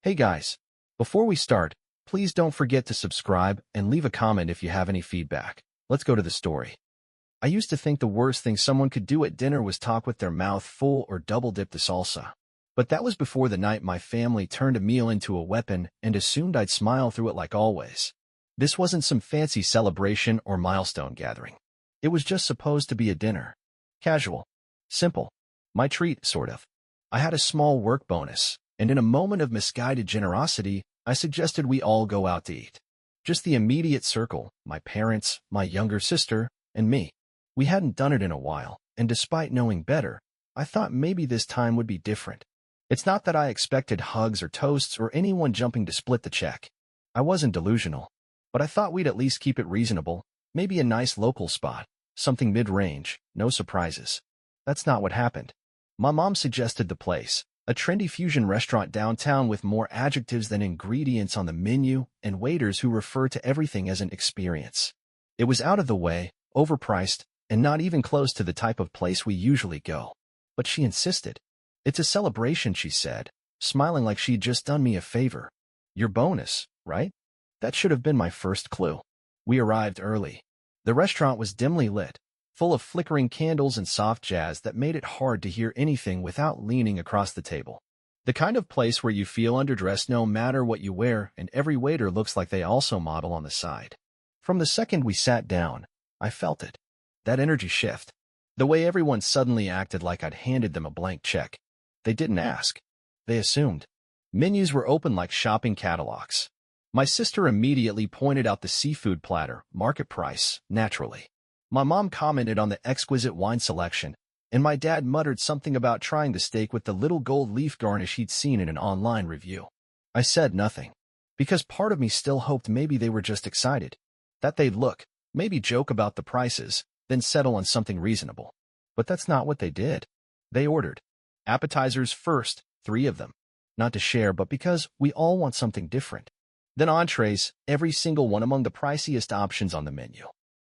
Hey guys, before we start, please don't forget to subscribe and leave a comment if you have any feedback. Let's go to the story. I used to think the worst thing someone could do at dinner was talk with their mouth full or double-dip the salsa. But that was before the night my family turned a meal into a weapon and assumed I'd smile through it like always. This wasn't some fancy celebration or milestone gathering. It was just supposed to be a dinner. Casual. Simple. My treat, sort of. I had a small work bonus, and in a moment of misguided generosity, I suggested we all go out to eat. Just the immediate circle, my parents, my younger sister, and me. We hadn't done it in a while, and despite knowing better, I thought maybe this time would be different. It's not that I expected hugs or toasts or anyone jumping to split the check. I wasn't delusional. But I thought we'd at least keep it reasonable, maybe a nice local spot, something mid-range, no surprises. That's not what happened. My mom suggested the place, a trendy fusion restaurant downtown with more adjectives than ingredients on the menu and waiters who refer to everything as an experience. It was out of the way, overpriced, and not even close to the type of place we usually go. But she insisted. It's a celebration, she said, smiling like she'd just done me a favor. Your bonus, right? That should have been my first clue. We arrived early. The restaurant was dimly lit, full of flickering candles and soft jazz that made it hard to hear anything without leaning across the table. The kind of place where you feel underdressed no matter what you wear, and every waiter looks like they also model on the side. From the second we sat down, I felt it. That energy shift. The way everyone suddenly acted like I'd handed them a blank check. They didn't ask. They assumed. Menus were open like shopping catalogs. My sister immediately pointed out the seafood platter, market price, naturally. My mom commented on the exquisite wine selection, and my dad muttered something about trying the steak with the little gold leaf garnish he'd seen in an online review. I said nothing, because part of me still hoped maybe they were just excited, that they'd look, maybe joke about the prices, then settle on something reasonable. But that's not what they did. They ordered. Appetizers first, 3 of them. Not to share, but because we all want something different. Then entrees, every single one among the priciest options on the menu.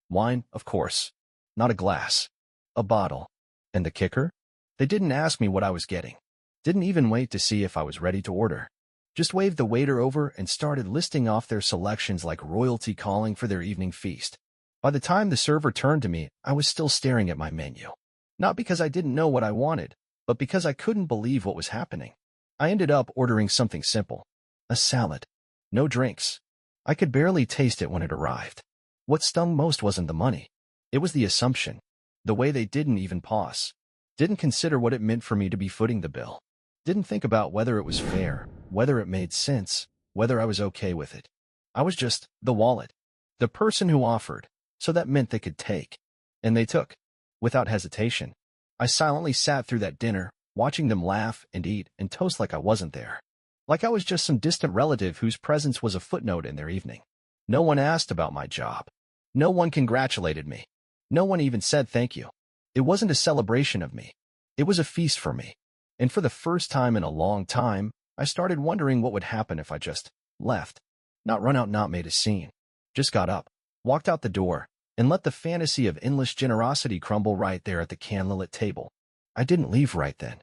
Wine, of course. Not a glass. A bottle. And the kicker? They didn't ask me what I was getting. Didn't even wait to see if I was ready to order. Just waved the waiter over and started listing off their selections like royalty calling for their evening feast. By the time the server turned to me, I was still staring at my menu. Not because I didn't know what I wanted, but because I couldn't believe what was happening. I ended up ordering something simple. A salad. No drinks. I could barely taste it when it arrived. What stung most wasn't the money. It was the assumption. The way they didn't even pause. Didn't consider what it meant for me to be footing the bill. Didn't think about whether it was fair, whether it made sense, whether I was okay with it. I was just the wallet. The person who offered. So that meant they could take. And they took. Without hesitation. I silently sat through that dinner, watching them laugh and eat and toast like I wasn't there. Like I was just some distant relative whose presence was a footnote in their evening. No one asked about my job. No one congratulated me. No one even said thank you. It wasn't a celebration of me. It was a feast for me. And for the first time in a long time, I started wondering what would happen if I just left. Not run out, not made a scene. Just got up, walked out the door, and let the fantasy of endless generosity crumble right there at the candlelit table. I didn't leave right then.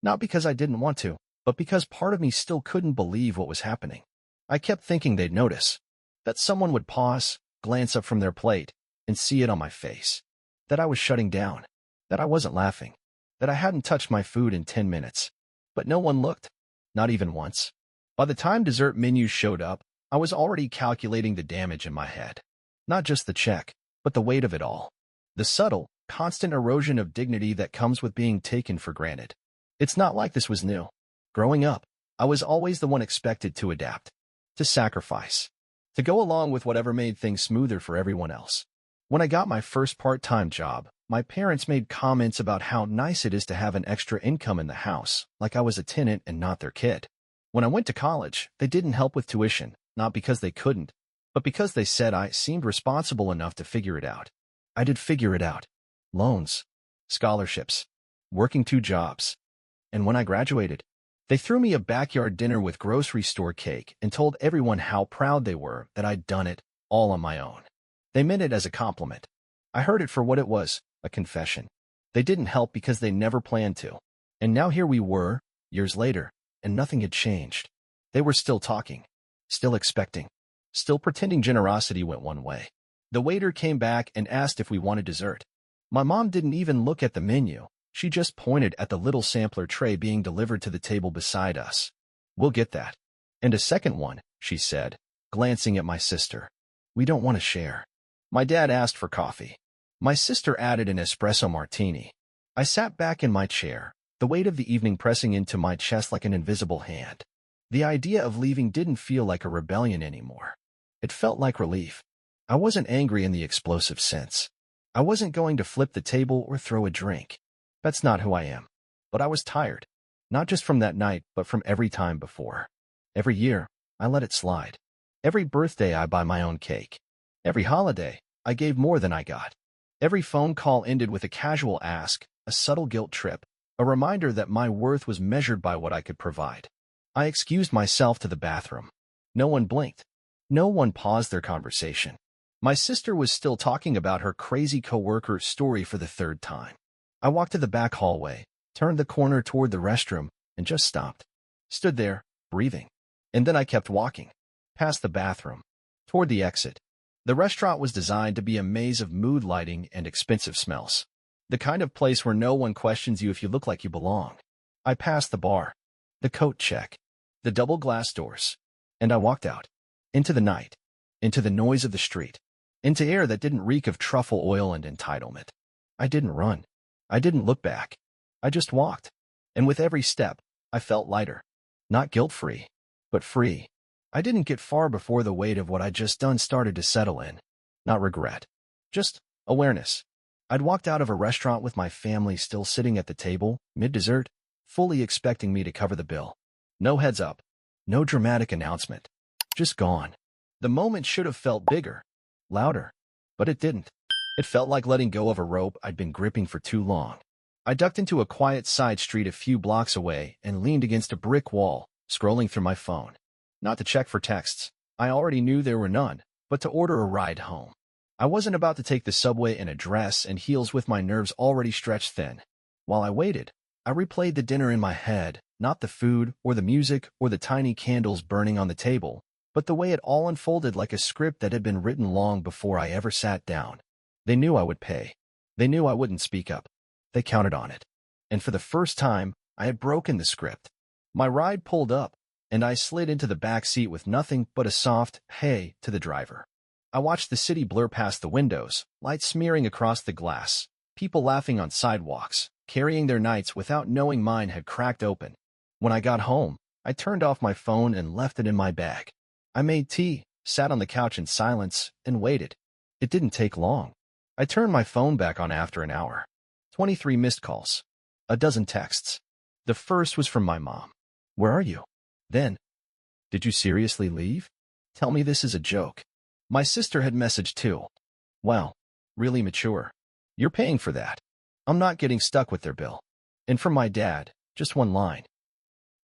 Not because I didn't want to, but because part of me still couldn't believe what was happening. I kept thinking they'd notice. That someone would pause, glance up from their plate, and see it on my face. That I was shutting down. That I wasn't laughing. That I hadn't touched my food in 10 minutes. But no one looked. Not even once. By the time dessert menus showed up, I was already calculating the damage in my head. Not just the check, but the weight of it all. The subtle, constant erosion of dignity that comes with being taken for granted. It's not like this was new. Growing up, I was always the one expected to adapt. To sacrifice. To go along with whatever made things smoother for everyone else. When I got my first part-time job, my parents made comments about how nice it is to have an extra income in the house, like I was a tenant and not their kid. When I went to college, they didn't help with tuition, not because they couldn't, but because they said I seemed responsible enough to figure it out. I did figure it out. Loans. Scholarships. Working 2 jobs. And when I graduated, they threw me a backyard dinner with grocery store cake and told everyone how proud they were that I'd done it, all on my own. They meant it as a compliment. I heard it for what it was, a confession. They didn't help because they never planned to. And now here we were, years later, and nothing had changed. They were still talking, still expecting, still pretending generosity went one way. The waiter came back and asked if we wanted dessert. My mom didn't even look at the menu. She just pointed at the little sampler tray being delivered to the table beside us. "We'll get that. And a second one," she said, glancing at my sister. "We don't want to share." My dad asked for coffee. My sister added an espresso martini. I sat back in my chair, the weight of the evening pressing into my chest like an invisible hand. The idea of leaving didn't feel like a rebellion anymore. It felt like relief. I wasn't angry in the explosive sense. I wasn't going to flip the table or throw a drink. That's not who I am. But I was tired. Not just from that night, but from every time before. Every year, I let it slide. Every birthday, I buy my own cake. Every holiday, I gave more than I got. Every phone call ended with a casual ask, a subtle guilt trip, a reminder that my worth was measured by what I could provide. I excused myself to the bathroom. No one blinked. No one paused their conversation. My sister was still talking about her crazy coworker's story for the third time. I walked to the back hallway, turned the corner toward the restroom, and just stopped. Stood there, breathing. And then I kept walking, past the bathroom, toward the exit. The restaurant was designed to be a maze of mood lighting and expensive smells. The kind of place where no one questions you if you look like you belong. I passed the bar, the coat check, the double glass doors, and I walked out. Into the night, into the noise of the street, into air that didn't reek of truffle oil and entitlement. I didn't run. I didn't look back. I just walked. And with every step, I felt lighter. Not guilt-free, but free. I didn't get far before the weight of what I'd just done started to settle in. Not regret. Just awareness. I'd walked out of a restaurant with my family still sitting at the table, mid-dessert, fully expecting me to cover the bill. No heads up. No dramatic announcement. Just gone. The moment should have felt bigger, louder, but it didn't. It felt like letting go of a rope I'd been gripping for too long. I ducked into a quiet side street a few blocks away and leaned against a brick wall, scrolling through my phone. Not to check for texts. I already knew there were none, but to order a ride home. I wasn't about to take the subway in a dress and heels with my nerves already stretched thin. While I waited, I replayed the dinner in my head, not the food or the music or the tiny candles burning on the table, but the way it all unfolded like a script that had been written long before I ever sat down. They knew I would pay. They knew I wouldn't speak up. They counted on it. And for the first time, I had broken the script. My ride pulled up, and I slid into the back seat with nothing but a soft, "Hey," to the driver. I watched the city blur past the windows, light smearing across the glass, people laughing on sidewalks, carrying their nights without knowing mine had cracked open. When I got home, I turned off my phone and left it in my bag. I made tea, sat on the couch in silence, and waited. It didn't take long. I turned my phone back on after an hour. 23 missed calls. A dozen texts. The first was from my mom. "Where are you?" Then, "Did you seriously leave? Tell me this is a joke." My sister had messaged too. "Wow, really mature. You're paying for that. I'm not getting stuck with their bill." And from my dad, just one line.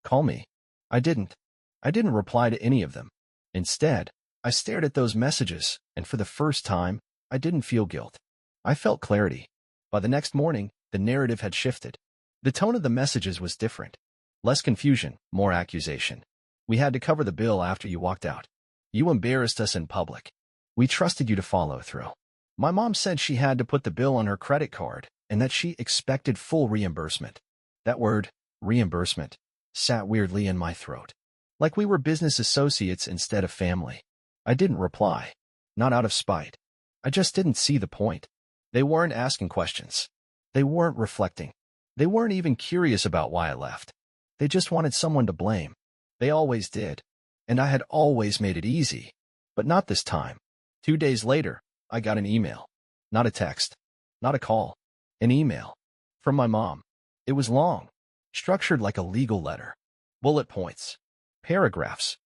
"Call me." I didn't. I didn't reply to any of them. Instead, I stared at those messages, and for the first time, I didn't feel guilt. I felt clarity. By the next morning, the narrative had shifted. The tone of the messages was different. Less confusion, more accusation. "We had to cover the bill after you walked out. You embarrassed us in public. We trusted you to follow through." My mom said she had to put the bill on her credit card and that she expected full reimbursement. That word, reimbursement, sat weirdly in my throat. Like we were business associates instead of family. I didn't reply. Not out of spite. I just didn't see the point. They weren't asking questions. They weren't reflecting. They weren't even curious about why I left. They just wanted someone to blame. They always did. And I had always made it easy. But not this time. 2 days later, I got an email. Not a text. Not a call. An email. From my mom. It was long. Structured like a legal letter. Bullet points. Paragraphs.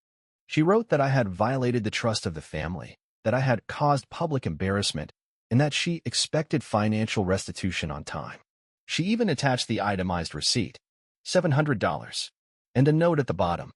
She wrote that I had violated the trust of the family, that I had caused public embarrassment, and that she expected financial restitution on time. She even attached the itemized receipt, $700, and a note at the bottom.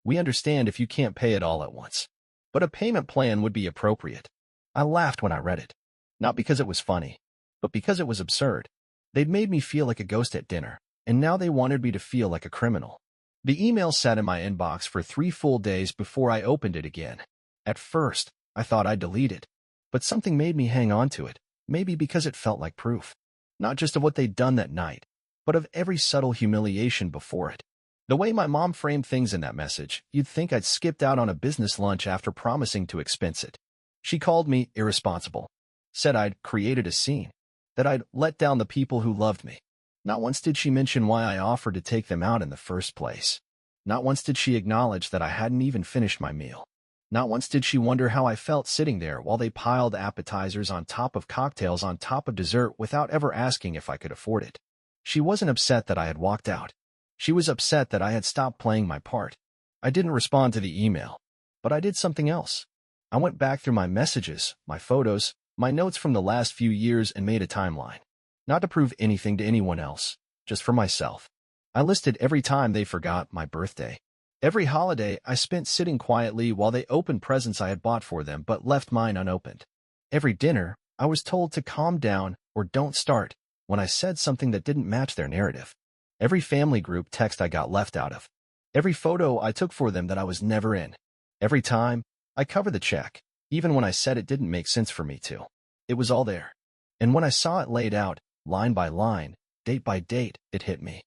"We understand if you can't pay it all at once, but a payment plan would be appropriate." I laughed when I read it, not because it was funny, but because it was absurd. They'd made me feel like a ghost at dinner, and now they wanted me to feel like a criminal. The email sat in my inbox for 3 full days before I opened it again. At first, I thought I'd delete it, but something made me hang on to it, maybe because it felt like proof. Not just of what they'd done that night, but of every subtle humiliation before it. The way my mom framed things in that message, you'd think I'd skipped out on a business lunch after promising to expense it. She called me irresponsible, said I'd created a scene, that I'd let down the people who loved me. Not once did she mention why I offered to take them out in the first place. Not once did she acknowledge that I hadn't even finished my meal. Not once did she wonder how I felt sitting there while they piled appetizers on top of cocktails on top of dessert without ever asking if I could afford it. She wasn't upset that I had walked out. She was upset that I had stopped playing my part. I didn't respond to the email, but I did something else. I went back through my messages, my photos, my notes from the last few years and made a timeline. Not to prove anything to anyone else, just for myself. I listed every time they forgot my birthday. Every holiday I spent sitting quietly while they opened presents I had bought for them but left mine unopened. Every dinner, I was told to calm down or don't start when I said something that didn't match their narrative. Every family group text I got left out of. Every photo I took for them that I was never in. Every time, I covered the check, even when I said it didn't make sense for me to. It was all there. And when I saw it laid out, line by line, date by date, it hit me.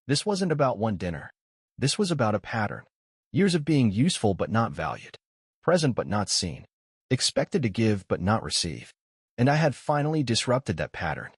This wasn't about one dinner. This was about a pattern. Years of being useful but not valued. Present but not seen. Expected to give but not receive. And I had finally disrupted that pattern.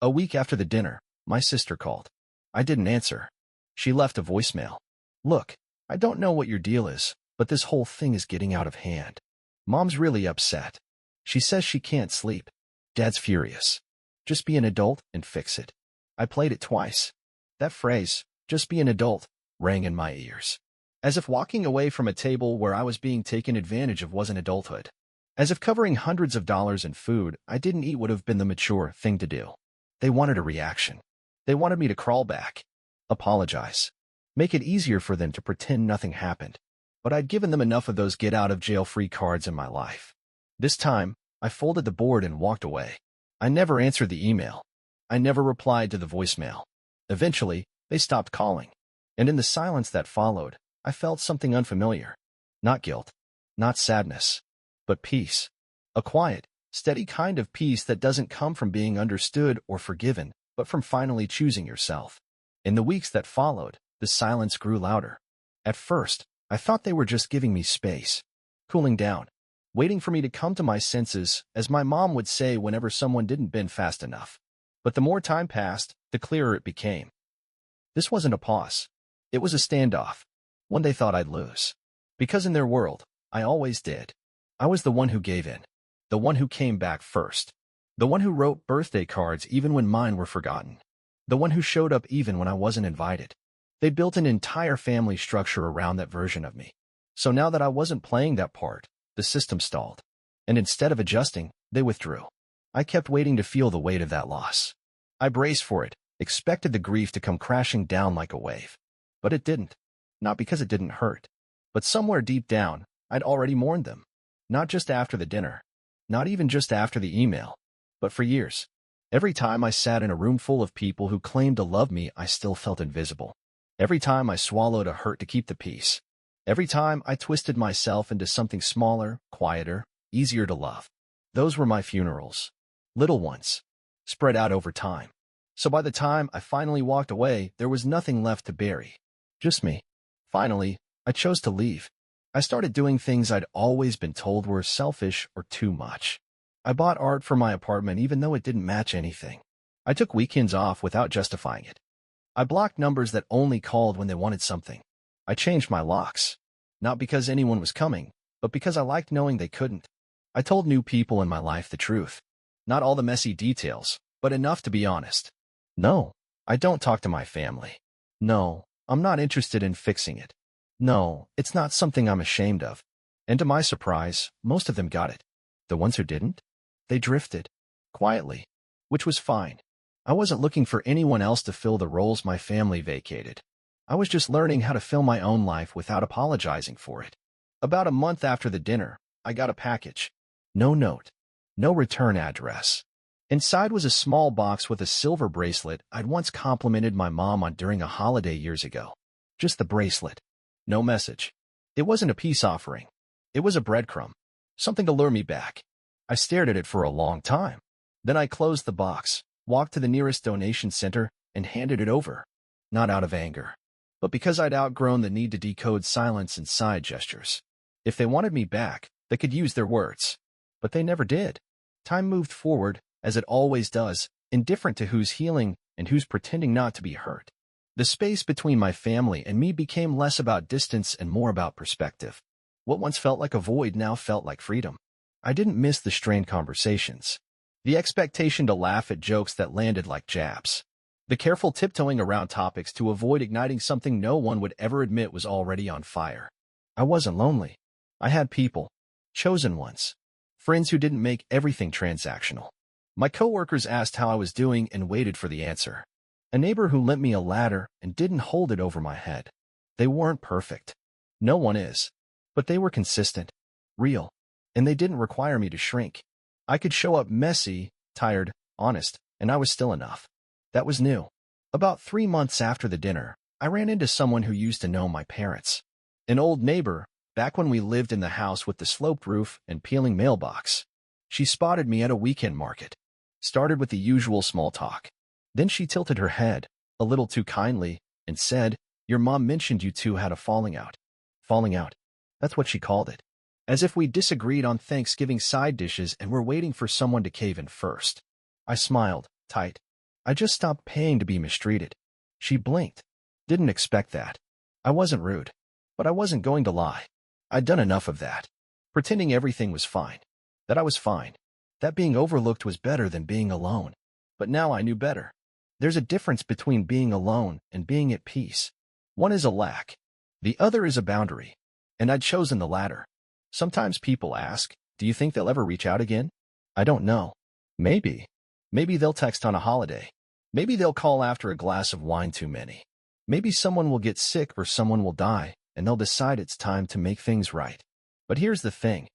A week after the dinner, my sister called. I didn't answer. She left a voicemail. Look, I don't know what your deal is, but this whole thing is getting out of hand. Mom's really upset. She says she can't sleep. Dad's furious. Just be an adult and fix it. I played it twice. That phrase, just be an adult, rang in my ears. As if walking away from a table where I was being taken advantage of wasn't adulthood. As if covering hundreds of dollars in food I didn't eat would have been the mature thing to do. They wanted a reaction. They wanted me to crawl back, apologize, make it easier for them to pretend nothing happened. But I'd given them enough of those get-out-of-jail-free cards in my life. This time, I folded the board and walked away. I never answered the email. I never replied to the voicemail. Eventually, they stopped calling. And in the silence that followed, I felt something unfamiliar. Not guilt, not sadness, but peace. A quiet, steady kind of peace that doesn't come from being understood or forgiven, but from finally choosing yourself. In the weeks that followed, the silence grew louder. At first, I thought they were just giving me space, cooling down, waiting for me to come to my senses, as my mom would say whenever someone didn't bend fast enough. But the more time passed, the clearer it became. This wasn't a pause. It was a standoff, one they thought I'd lose. Because in their world, I always did. I was the one who gave in, the one who came back first. The one who wrote birthday cards even when mine were forgotten. The one who showed up even when I wasn't invited. They built an entire family structure around that version of me. So now that I wasn't playing that part, the system stalled. And instead of adjusting, they withdrew. I kept waiting to feel the weight of that loss. I braced for it, expected the grief to come crashing down like a wave. But it didn't. Not because it didn't hurt. But somewhere deep down, I'd already mourned them. Not just after the dinner. Not even just after the email. But for years, every time I sat in a room full of people who claimed to love me, I still felt invisible. Every time I swallowed a hurt to keep the peace. Every time I twisted myself into something smaller, quieter, easier to love. Those were my funerals. Little ones. Spread out over time. So by the time I finally walked away, there was nothing left to bury. Just me. Finally, I chose to leave. I started doing things I'd always been told were selfish or too much. I bought art for my apartment even though it didn't match anything. I took weekends off without justifying it. I blocked numbers that only called when they wanted something. I changed my locks. Not because anyone was coming, but because I liked knowing they couldn't. I told new people in my life the truth. Not all the messy details, but enough to be honest. No, I don't talk to my family. No, I'm not interested in fixing it. No, it's not something I'm ashamed of. And to my surprise, most of them got it. The ones who didn't? They drifted. Quietly. Which was fine. I wasn't looking for anyone else to fill the roles my family vacated. I was just learning how to fill my own life without apologizing for it. About a month after the dinner, I got a package. No note. No return address. Inside was a small box with a silver bracelet I'd once complimented my mom on during a holiday years ago. Just the bracelet. No message. It wasn't a peace offering. It was a breadcrumb. Something to lure me back. I stared at it for a long time. Then I closed the box, walked to the nearest donation center, and handed it over. Not out of anger, but because I'd outgrown the need to decode silence and side gestures. If they wanted me back, they could use their words. But they never did. Time moved forward, as it always does, indifferent to who's healing and who's pretending not to be hurt. The space between my family and me became less about distance and more about perspective. What once felt like a void now felt like freedom. I didn't miss the strained conversations. The expectation to laugh at jokes that landed like jabs. The careful tiptoeing around topics to avoid igniting something no one would ever admit was already on fire. I wasn't lonely. I had people. Chosen ones. Friends who didn't make everything transactional. My coworkers asked how I was doing and waited for the answer. A neighbor who lent me a ladder and didn't hold it over my head. They weren't perfect. No one is. But they were consistent, real, and they didn't require me to shrink. I could show up messy, tired, honest, and I was still enough. That was new. About 3 months after the dinner, I ran into someone who used to know my parents. An old neighbor, back when we lived in the house with the sloped roof and peeling mailbox. She spotted me at a weekend market. Started with the usual small talk. Then she tilted her head, a little too kindly, and said, "Your mom mentioned you two had a falling out." Falling out. That's what she called it. As if we disagreed on Thanksgiving side dishes and were waiting for someone to cave in first. I smiled, tight. I just stopped paying to be mistreated. She blinked. Didn't expect that. I wasn't rude. But I wasn't going to lie. I'd done enough of that. Pretending everything was fine. That I was fine. That being overlooked was better than being alone. But now I knew better. There's a difference between being alone and being at peace. One is a lack. The other is a boundary. And I'd chosen the latter. Sometimes people ask, do you think they'll ever reach out again? I don't know. Maybe. Maybe they'll text on a holiday. Maybe they'll call after a glass of wine too many. Maybe someone will get sick or someone will die, and they'll decide it's time to make things right. But here's the thing.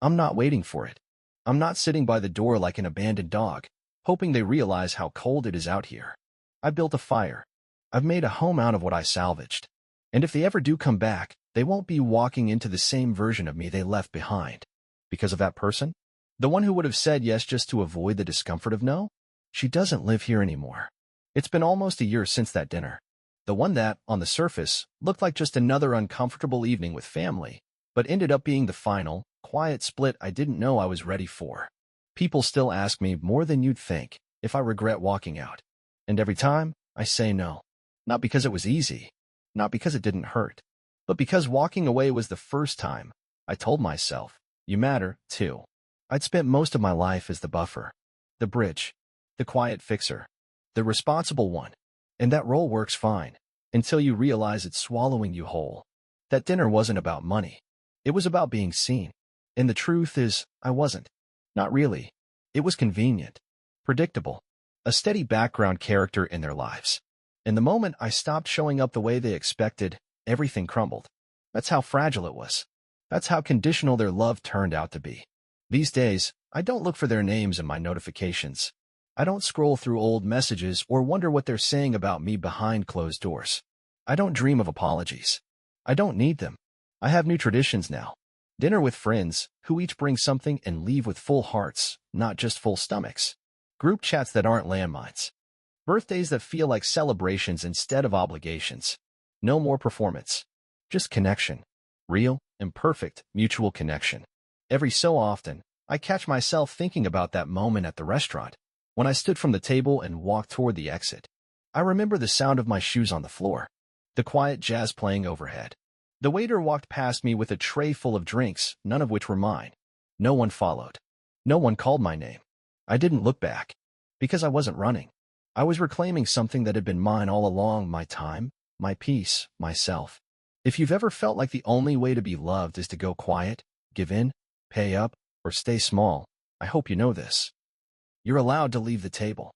I'm not waiting for it. I'm not sitting by the door like an abandoned dog, hoping they realize how cold it is out here. I built a fire. I've made a home out of what I salvaged. And if they ever do come back, they won't be walking into the same version of me they left behind. Because of that person? The one who would have said yes just to avoid the discomfort of no? She doesn't live here anymore. It's been almost a year since that dinner. The one that, on the surface, looked like just another uncomfortable evening with family, but ended up being the final, quiet split I didn't know I was ready for. People still ask me more than you'd think if I regret walking out. And every time, I say no. Not because it was easy. Not because it didn't hurt. But because walking away was the first time I told myself, you matter, too. I'd spent most of my life as the buffer, the bridge, the quiet fixer, the responsible one. And that role works fine, until you realize it's swallowing you whole. That dinner wasn't about money. It was about being seen. And the truth is, I wasn't. Not really. It was convenient, predictable, a steady background character in their lives. And the moment I stopped showing up the way they expected, everything crumbled. That's how fragile it was. That's how conditional their love turned out to be. These days, I don't look for their names in my notifications. I don't scroll through old messages or wonder what they're saying about me behind closed doors. I don't dream of apologies. I don't need them. I have new traditions now. Dinner with friends, who each bring something and leave with full hearts, not just full stomachs. Group chats that aren't landmines. Birthdays that feel like celebrations instead of obligations. No more performance. Just connection. Real, imperfect, mutual connection. Every so often, I catch myself thinking about that moment at the restaurant, when I stood from the table and walked toward the exit. I remember the sound of my shoes on the floor, the quiet jazz playing overhead. The waiter walked past me with a tray full of drinks, none of which were mine. No one followed. No one called my name. I didn't look back, because I wasn't running. I was reclaiming something that had been mine all along, my time, my peace, myself. If you've ever felt like the only way to be loved is to go quiet, give in, pay up, or stay small, I hope you know this. You're allowed to leave the table.